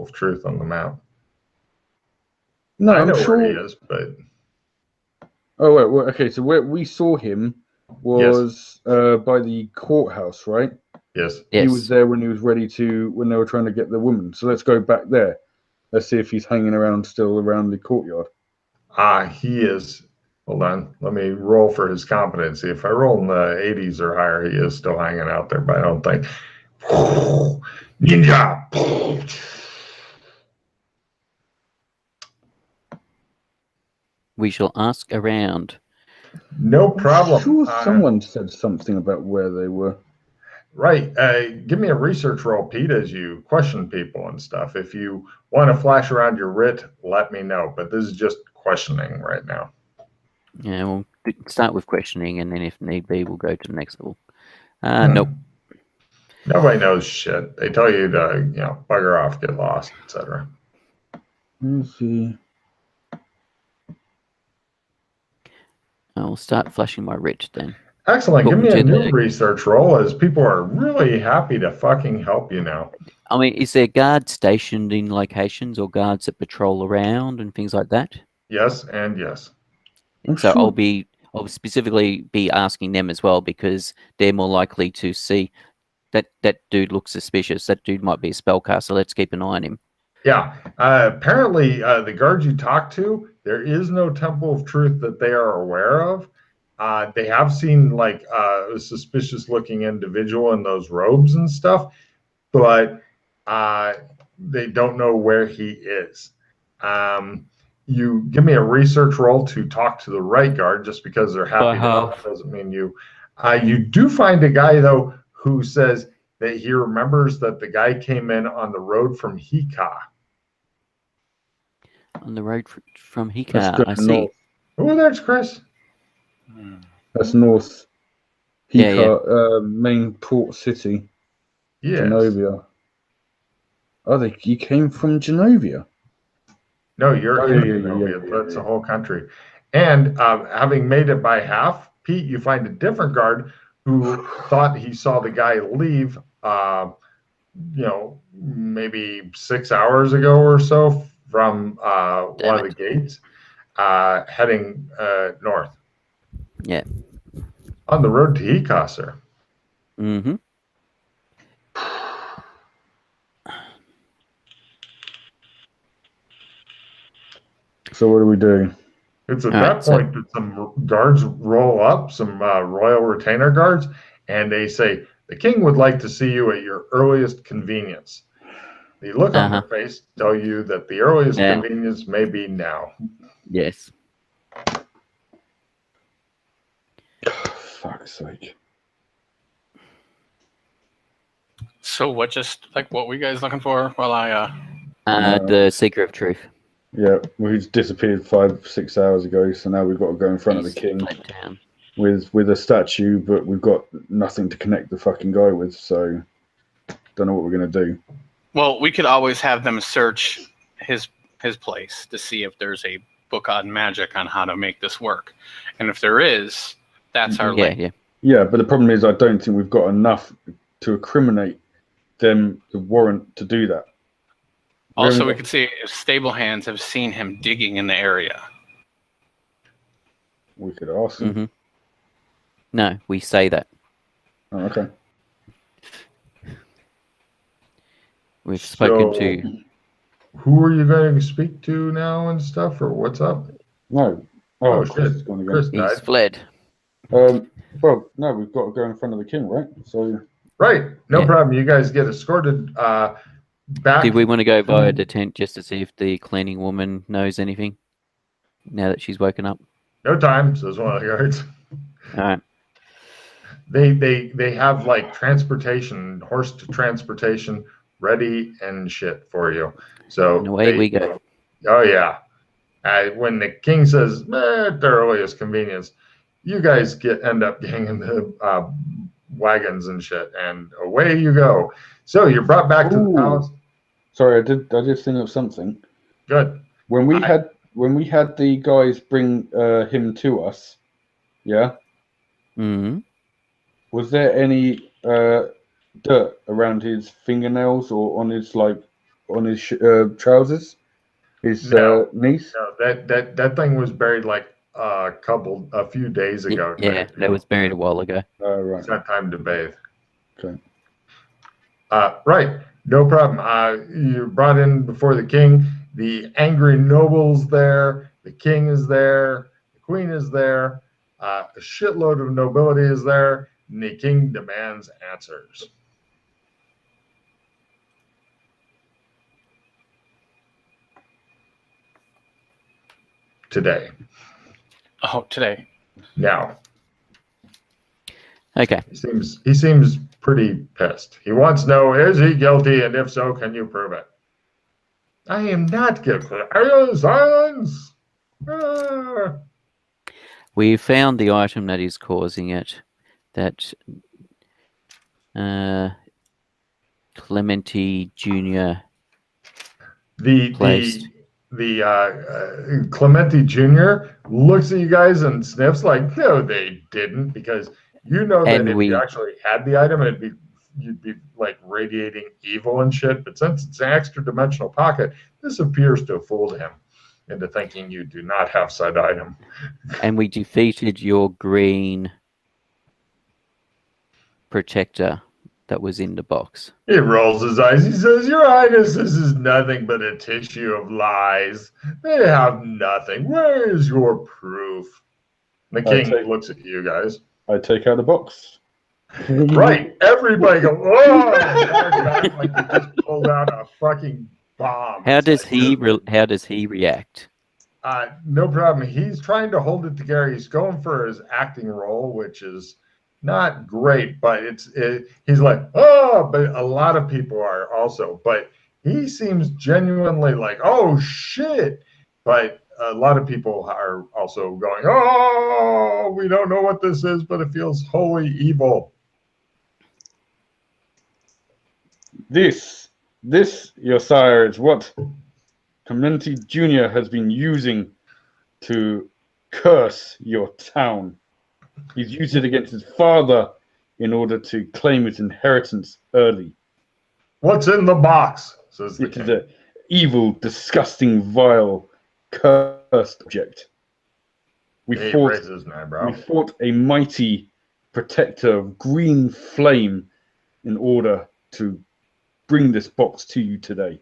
of truth on the map. No, I know I'm sure. where he is, but Oh, wait, well, okay. So where we saw him was by the courthouse, right? yes. He was there when he was ready to, when they were trying to get the woman. So let's go back there. Let's see if he's hanging around still around the courtyard. He is. Hold on. Let me roll for his competency. If I roll in the 80s or higher, he is still hanging out there, but I don't think. Ninja! We shall ask around. No problem. I'm sure someone said something about where they were. Right. Give me a research roll, Pete, as you question people and stuff. If you want to flash around your writ, let me know. But this is just questioning right now. Yeah, we'll start with questioning, and then if need be, we'll go to the next level. Nope. Nobody knows shit. They tell you to, bugger off, get lost, etc. Let's see. I'll start flashing my writ then. Excellent. Give me a new research roll, as people are really happy to fucking help you now. I mean, is there guards stationed in locations or guards that patrol around and things like that? Yes, and yes. So I'll specifically be asking them as well, because they're more likely to see that dude looks suspicious. That dude might be a spellcaster. Let's keep an eye on him. Yeah. Apparently, the guards you talk to, there is no Temple of Truth that they are aware of. They have seen like a suspicious-looking individual in those robes and stuff, but they don't know where he is. You give me a research roll to talk to the right guard. Just because they're happy to help doesn't mean you. You do find a guy though who says that he remembers that the guy came in on the road from Hika. On the road from Hika, I see. North. Oh, there's Chris. That's north. Hika, main port city. Yes. Genovia. Oh, you came from Genovia? No, you're in Genovia. That's a whole country. And having made it by half, Pete, you find a different guard who thought he saw the guy leave, maybe 6 hours ago or so from one of the gates, heading north. Yeah. On the road to Hika, sir. Mm-hmm. So what are we doing? It's at that point that some guards roll up, some royal retainer guards, and they say, the king would like to see you at your earliest convenience. The look on their face tell you that the earliest convenience may be now. Yes. Fuck's sake. So what were you guys looking for while I the Seeker of Truth. Yeah, well, he's disappeared 5-6 hours ago, so now we've got to go in front of the king with a statue, but we've got nothing to connect the fucking guy with, so don't know what we're gonna do. Well, we could always have them search his place to see if there's a book on magic on how to make this work, and if there is, that's our link. Yeah, but the problem is, I don't think we've got enough to incriminate them to warrant to do that. Also, we could see if stable hands have seen him digging in the area. We could ask him. Mm-hmm. No, we say that. Oh, okay. We've spoken to. Who are you going to speak to now and stuff, or what's up? No. Oh shit! Chris died. He's fled. Well, no, we've got to go in front of the king, right? So. Right. No problem. You guys get escorted back. Did we want to go via the tent just to see if the cleaning woman knows anything now that she's woken up? No time, says one of the guards. All right. They have like transportation, horse to transportation ready and shit for you. So and away we go. Oh yeah. When the king says at the earliest convenience, you guys end up getting in the wagons and shit, and away you go. So you're brought back to the palace. Sorry, I did think of something. Good. When we had the guys bring him to us, yeah. Mm-hmm. Was there any dirt around his fingernails or on his on his trousers? His niece? No, that thing was buried like a few days ago. Yeah, that was buried a while ago. Oh, right. It's not time to bathe. Okay. Right, no problem. You brought in before the king. The angry nobles there. The king is there. The queen is there. A shitload of nobility is there. And the king demands answers. Today. Oh, today. Now. Okay. He seems pretty pissed. He wants to know, is he guilty? And if so, can you prove it? I am not guilty. Silence! Ah. We found the item that is causing it. That Clementi Jr. placed. The Clementi Jr. looks at you guys and sniffs like, no, they didn't, because you know that if you actually had the item, you'd be like radiating evil and shit. But since it's an extra dimensional pocket, this appears to have fooled him into thinking you do not have said item. And we defeated your green protector that was in the box. He rolls his eyes. He says, Your Highness, this is nothing but a tissue of lies. They have nothing. Where is your proof? The king looks at you guys. I take out a box. Right. Everybody goes, oh! Like you just pulled out a fucking bomb. How does he react? No problem. He's trying to hold it together. He's going for his acting role, which is not great, but he's like, oh, but a lot of people are also, but he seems genuinely like, oh shit. But a lot of people are also going, oh, we don't know what this is, but it feels wholly evil. This, your sire, is what Clementi Jr. has been using to curse your town. He's used it against his father in order to claim his inheritance early. What's in the box? Says the king. It is an evil, disgusting, vile, cursed object. We fought a mighty protector of green flame in order to bring this box to you today.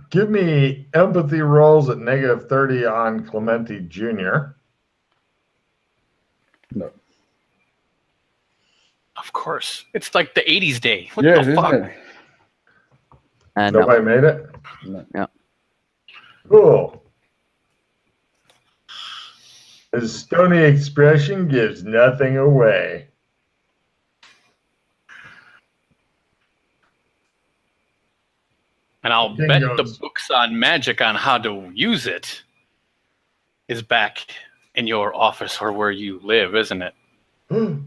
Give me empathy rolls at -30 on Clementi Jr. No. Of course. It's like the 80s day. What yeah, the fuck? Nobody made it? No. Yeah. Cool. His stony expression gives nothing away. And I'll bet the books on magic on how to use it is back in your office or where you live, isn't it? Your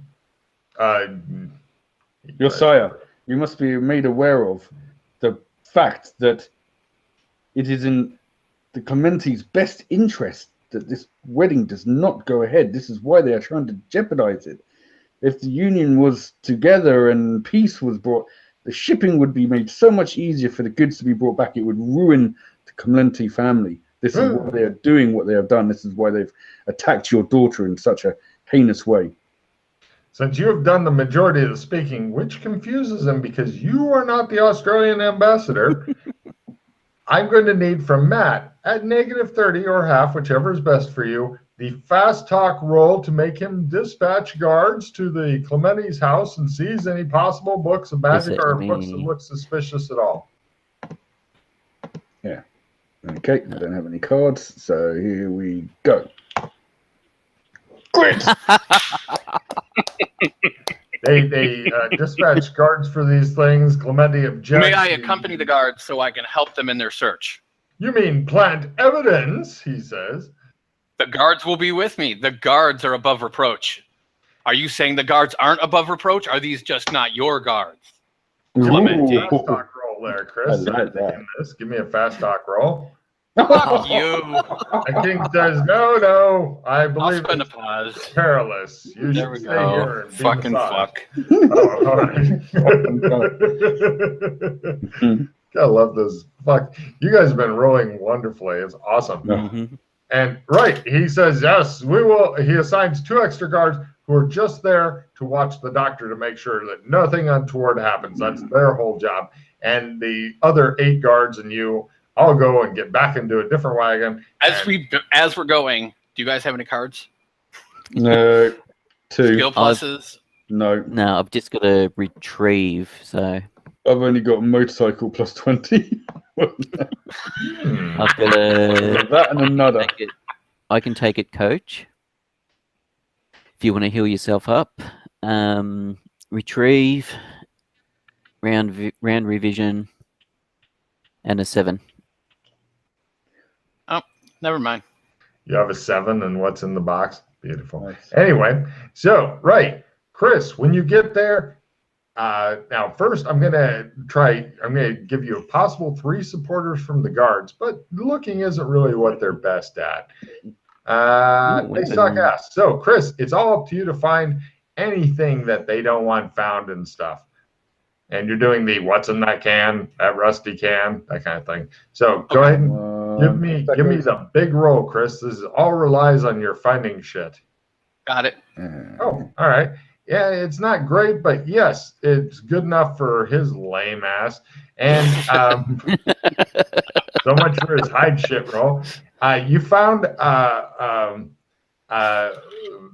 sire, you must be made aware of the fact that it is in the Clementi's best interest that this wedding does not go ahead. This is why they are trying to jeopardize it. If the union was together and peace was brought, the shipping would be made so much easier for the goods to be brought back. It would ruin the Clementi family. This is why they are doing what they have done. This is why they've attacked your daughter in such a heinous way. Since you have done the majority of the speaking, which confuses him because you are not the Australian ambassador, I'm going to need from Matt at -30 or half, whichever is best for you, the fast talk roll to make him dispatch guards to the Clementi's house and seize any possible books of magic or books that look suspicious at all. Yeah. Okay, I don't have any cards, so here we go. Great! They dispatch guards for these things. Clementi objects. May I accompany the guards so I can help them in their search? You mean plant evidence, he says. The guards will be with me. The guards are above reproach. Are you saying the guards aren't above reproach? Are these just not your guards? Clementi. Fast talk roll there, Chris. I like that. Give me a fast talk roll. Fuck you. The king says, no, I I'll believe spin a it's pause. perilous. You There should we stay go. here and be Fucking massaged." fuck. Oh, all right. I love this. Fuck, you guys have been rolling wonderfully. It's awesome. Mhm. And right, he says, yes, we will. He assigns 2 extra guards who are just there to watch the doctor to make sure that nothing untoward happens. That's their whole job. And the other 8 guards and you all go and get back into a different wagon. As we're going, do you guys have any cards? No. 2. Skill pluses? No. No, I've just got to retrieve. So I've only got a motorcycle plus 20. I've got a. That and another. I can take it, coach. If you want to heal yourself up, retrieve, round revision, and a 7. Oh, never mind. You have a 7, and what's in the box? Beautiful. Nice. Anyway, so, right, Chris, when you get there, now first I'm going to give you a possible 3 supporters from the guards, but looking isn't really what they're best at. They suck ass. So, Chris, it's all up to you to find anything that they don't want found and stuff. And you're doing the what's in that can, that rusty can, that kind of thing. So go ahead and give me the big roll, Chris. This all relies on your finding shit. Got it. Oh, all right. Yeah, it's not great, but yes, it's good enough for his lame ass. And so much for his hide shit roll. You found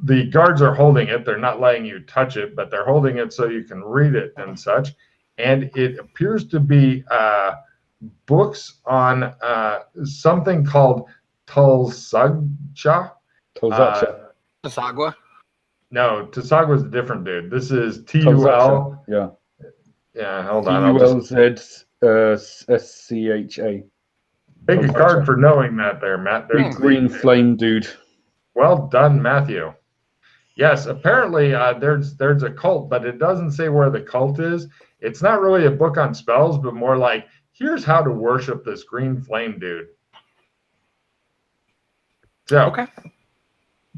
the guards are holding it. They're not letting you touch it, but they're holding it so you can read it and such. And it appears to be books on something called Tulsagcha. Tasagwa? No, Tasagwa is a different dude. This is T-U-L. Yeah. Yeah, hold on. T-U-L-Z-S-C-H-A. Take a card for knowing that there, Matt. Big green flame dude. Well done, Matthew. Yes, apparently there's a cult, but it doesn't say where the cult is. It's not really a book on spells, but more like, here's how to worship this green flame dude. So, okay.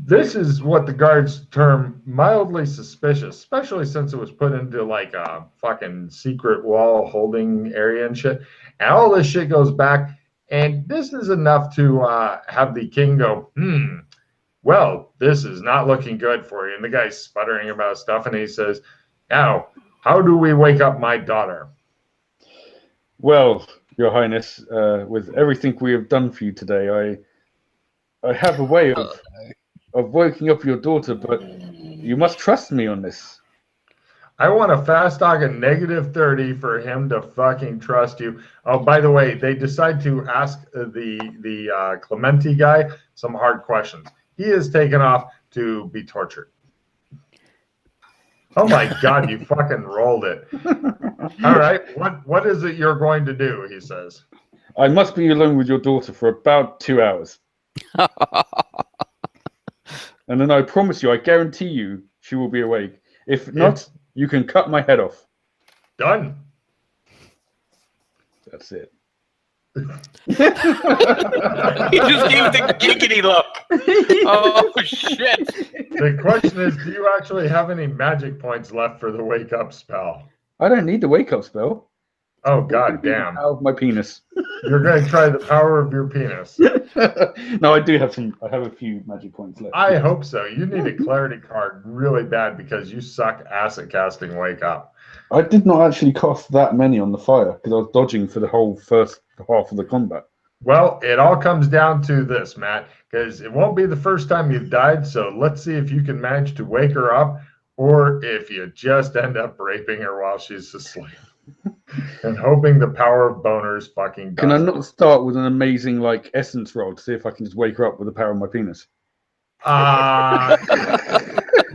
This is what the guards term mildly suspicious, especially since it was put into like a fucking secret wall holding area and shit. And all this shit goes back, and this is enough to have the king go, well, this is not looking good for you. And the guy's sputtering about stuff, and he says, now, how do we wake up my daughter? Well, Your Highness, with everything we have done for you today, I have a way of waking up your daughter, but you must trust me on this. I want a fast dog at -30 for him to fucking trust you. Oh, by the way, they decide to ask the Clementi guy some hard questions. He is taken off to be tortured. Oh my God, you fucking rolled it. All right, what is it you're going to do, he says. I must be alone with your daughter for about 2 hours. And then I promise you, I guarantee you, she will be awake. If not, you can cut my head off. Done. That's it. He just gave the giggity look. Oh, shit. The question is, do you actually have any magic points left for the wake up spell? I don't need the wake up spell. Oh, God damn. Out of my penis. You're going to try the power of your penis. No, I do have some. I have a few magic points left. I hope so. You need a clarity card really bad because you suck ass at casting wake up. I did not actually cast that many on the fire because I was dodging for the whole first half of the combat. Well, it all comes down to this, Matt, because it won't be the first time you've died. So let's see if you can manage to wake her up or if you just end up raping her while she's asleep. And hoping the power of boners fucking does. Can I not start with an amazing like essence roll to see if I can just wake her up with the power of my penis?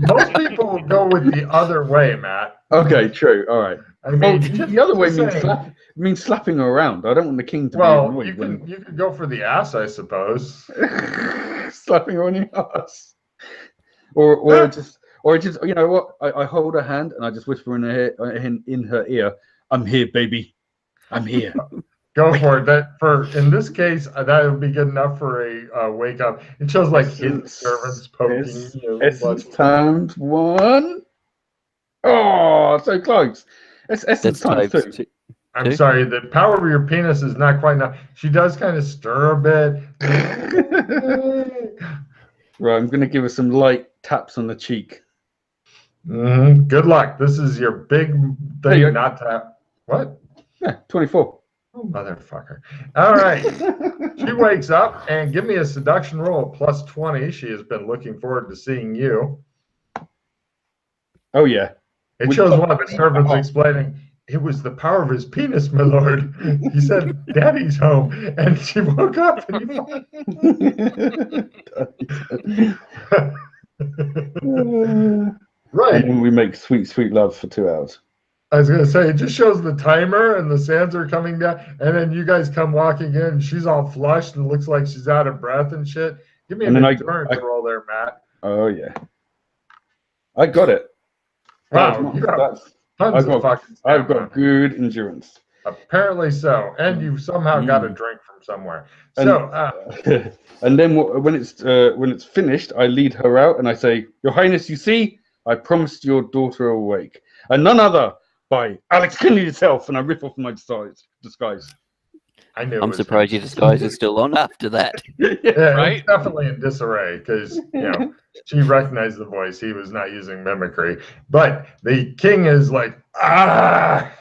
Most people will go with the other way, Matt. Okay, true. All right. I mean, the other way means slapping her around. I don't want the king to be annoyed. You could go for the ass, I suppose. Slapping her on your ass. Or just you know what? I hold her hand and I just whisper in her ear, I'm here, baby. I'm here. Go for it. In this case, that would be good enough for a wake up. It shows like hidden servants poking. Essence times 1. Oh, so close. It's essence times 2. I'm sorry, the power of your penis is not quite enough. She does kind of stir a bit. Right, I'm going to give her some light taps on the cheek. Good luck. This is your big thing not to... What? Yeah, 24. Oh, motherfucker. All right. She wakes up and give me a seduction roll of plus 20. She has been looking forward to seeing you. Oh, yeah. It shows one of the servants explaining, it was the power of his penis, my lord. He said, Daddy's home. And she woke up and right. And then we make sweet, sweet love for 2 hours. I was going to say, it just shows the timer and the sands are coming down. And then you guys come walking in and she's all flushed and looks like she's out of breath and shit. Give me an endurance roll there, Matt. Oh, yeah. I got it. Wow. I've got good endurance. Apparently so. And you somehow got a drink from somewhere. And then when it's finished, I lead her out and I say, Your Highness, you see, I promised your daughter awake. And none other by Alex Kinley itself. And I rip off my disguise. I knew. I'm surprised your disguise is still on after that. Yeah, right? It's definitely in disarray because she recognized the voice. He was not using mimicry, but the king is like, ah.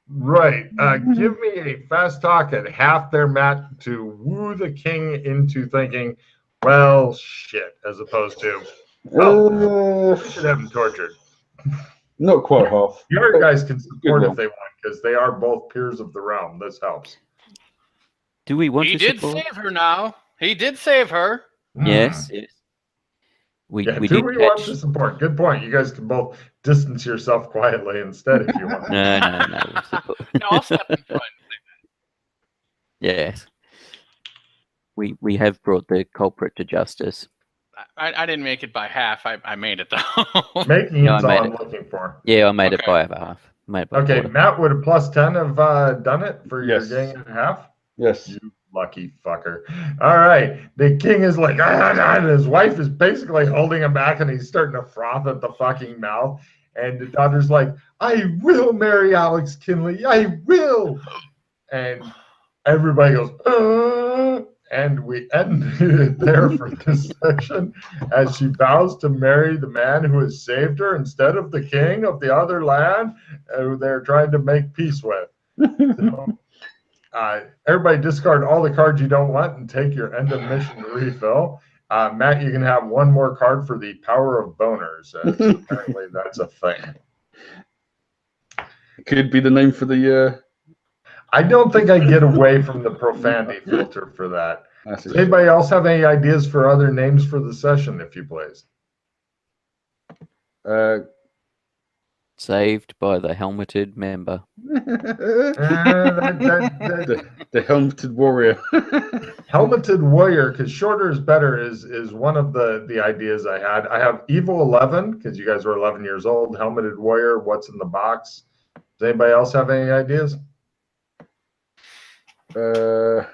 Right. Give me a fast talk at half their mat to woo the king into thinking, well, shit, as opposed to, we should have him tortured. Not quite half. The other guys can support if they want, because they are both peers of the realm. This helps. Do we want to support? He did save her now. He did save her. Yes, yes. We want to support? Good point. You guys can both distance yourself quietly instead if you want. No. No, I'll step in front. Yes. We have brought the culprit to justice. I didn't make it by half. I made it though. Making it's all I'm looking for. Yeah, I made it by half. Okay, Matt, would a plus 10 have done it for your getting it half? Yes. You lucky fucker. All right. The king is like, and his wife is basically holding him back and he's starting to froth at the fucking mouth. And the daughter's like, I will marry Alex Kinley. I will. And everybody goes, and we end it there for this section as she vows to marry the man who has saved her instead of the king of the other land who they're trying to make peace with. So, everybody discard all the cards you don't want and take your end of mission refill. Matt, you can have one more card for the power of boners. Apparently that's a thing. Could be the name for the... I don't think I get away from the profanity filter for that. Does anybody else have any ideas for other names for the session, if you please? Saved by the helmeted member. The helmeted warrior. Helmeted warrior, because shorter is better, is one of the ideas I had. I have Evil 11, because you guys were 11 years old. Helmeted warrior, what's in the box? Does anybody else have any ideas? I'll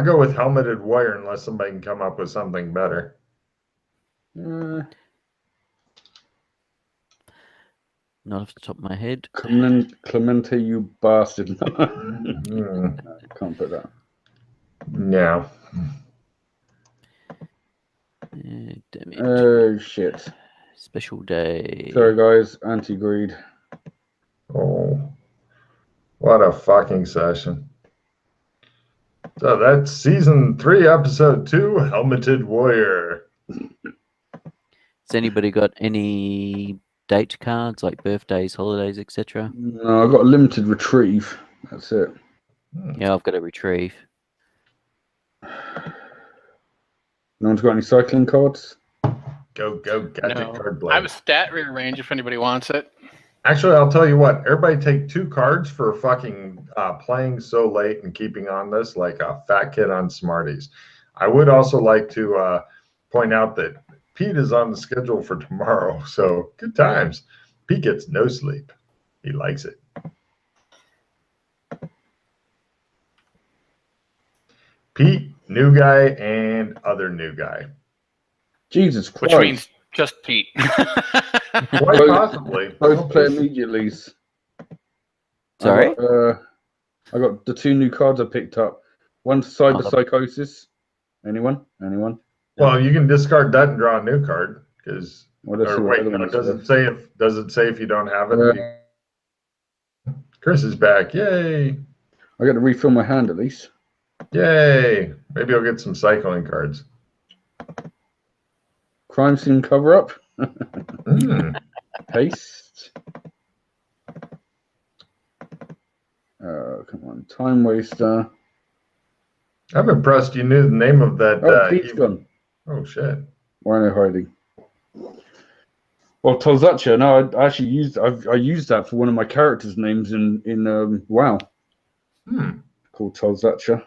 go with helmeted warrior unless somebody can come up with something better. Not off the top of my head. Clemente, you bastard. Can't put that. Yeah. Damn it. Oh, shit. Special day. Sorry, guys. Anti-greed. Oh, what a fucking session. So that's season 3, episode 2, Helmeted Warrior. Has anybody got any date cards like birthdays, holidays, etc.? No, I've got a limited retrieve. That's it. Yeah, I've got a retrieve. No one's got any cycling cards? Go, gadget card blade. I have a stat rearrange if anybody wants it. Actually, I'll tell you what. Everybody take 2 cards for fucking playing so late and keeping on this like a fat kid on Smarties. I would also like to point out that Pete is on the schedule for tomorrow, so good times. Pete gets no sleep. He likes it. Pete, new guy, and other new guy. Jesus Christ. Which means just Pete. Quite possibly. Both play immediately. Sorry? I got the 2 new cards I picked up. One side the psychosis. Anyone? Well, you can discard that and draw a new card because. Or wait, no, does it say if you don't have it? Chris is back! Yay! I got to refill my hand at least. Yay! Maybe I'll get some cycling cards. Crime scene cover up. Paste. Come on, time waster. I'm impressed you knew the name of that. Pete's gone. Oh shit! Why are they hiding? Well, Tolzacha. No, I actually used that for one of my characters' names in WoW. Called Tolzacha.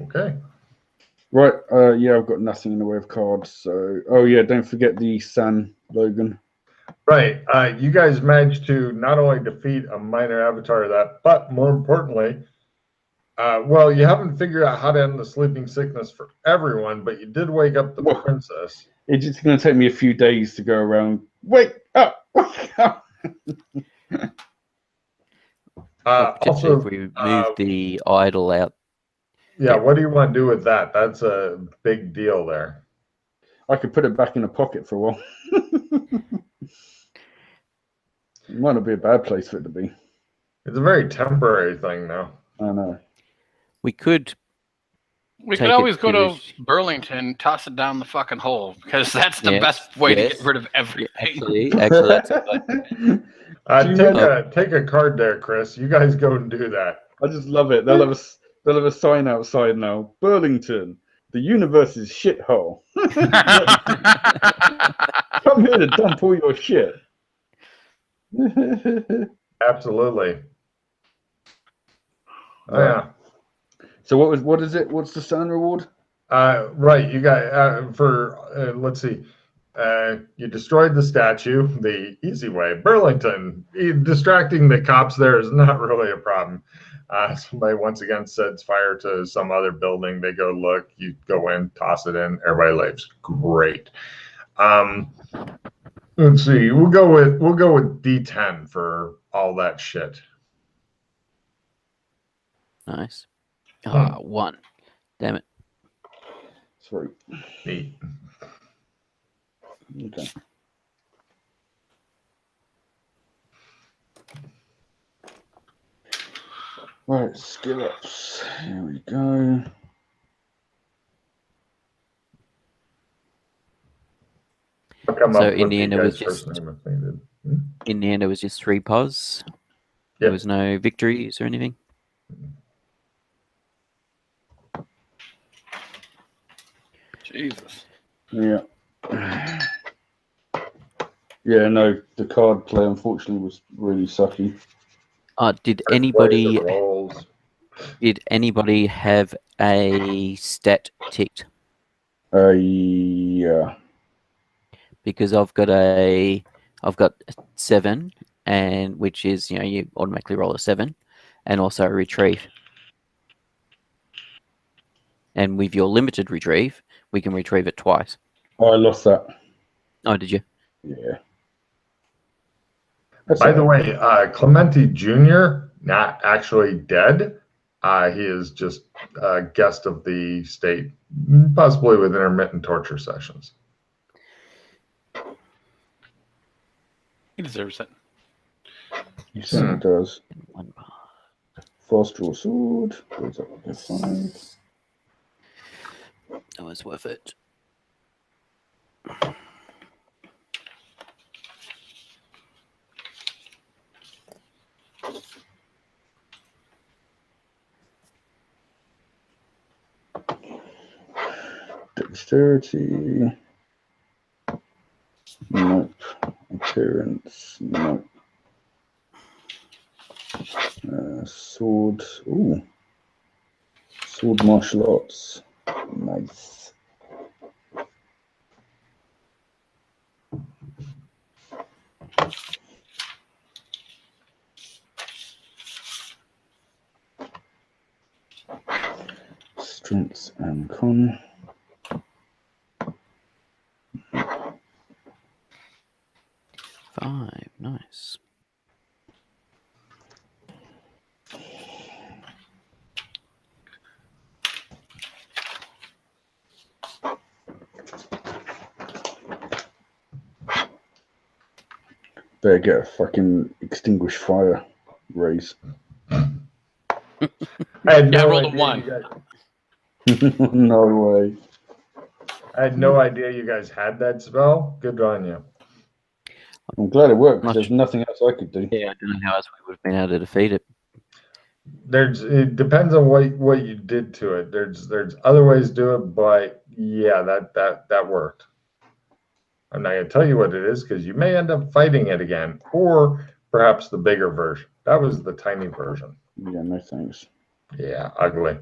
Okay. Right. Yeah, I've got nothing in the way of cards. So, don't forget the San Logan. Right. You guys managed to not only defeat a minor avatar of that, but more importantly, you haven't figured out how to end the sleeping sickness for everyone, but you did wake up the princess. It's just going to take me a few days to go around. Wake up! Wake up! Also, if we move the idol out. Yeah, what do you want to do with that? That's a big deal there. I could put it back in a pocket for a while. It might not be a bad place for it to be. It's a very temporary thing, though. I know. We could always go to Burlington, toss it down the fucking hole, because that's the best way to get rid of everything. Actually, that's take a card there, Chris. You guys go and do that. I just love it. They'll have a sign outside now. Burlington, the universe's shithole. Come here to dump all your shit. Absolutely. Yeah. So what is it? What's the Sun reward? Right. You got let's see. You destroyed the statue the easy way. Burlington. Distracting the cops there is not really a problem. Somebody once again sets fire to some other building. They go look. You go in, toss it in. Everybody leaves. Great. Let's see. We'll go with D10 for all that shit. Nice. 1. Damn it. Sorry. Neat. Okay. Right, skill ups. Here we go. So in the end, it was just 3 pos. Yep. There was no victories or anything. Jesus. Yeah. Yeah, no, the card play unfortunately was really sucky. Did anybody have a stat ticked? Yeah. Because I've got 7, and which is you automatically roll a 7, and also a retrieve. And with your limited retrieve, we can retrieve it twice. Oh, I lost that. Oh, did you? Yeah. By the way, Clemente Jr. not actually dead. He is just a guest of the state, possibly with intermittent torture sessions. He deserves it. He certainly does. Fast draw sword. Goes up like a 5. That was worth it. Dexterity. Nope. Appearance. Nope. Sword. Ooh. Sword martial arts. Nice. Strength and con. Five, nice. Better get a fucking extinguish fire raise. I had Yeah, I no rolled a idea 1. you guys, No way. I had no idea you guys had that spell. Good on you. I'm glad it worked because Much- there's nothing else I could do. Yeah, I don't know how else we would have been able to defeat it. It depends on what you did to it. There's other ways to do it, but yeah, that worked. I'm not gonna tell you what it is because you may end up fighting it again, or perhaps the bigger version. That was the tiny version. Yeah, no thanks. Yeah, ugly.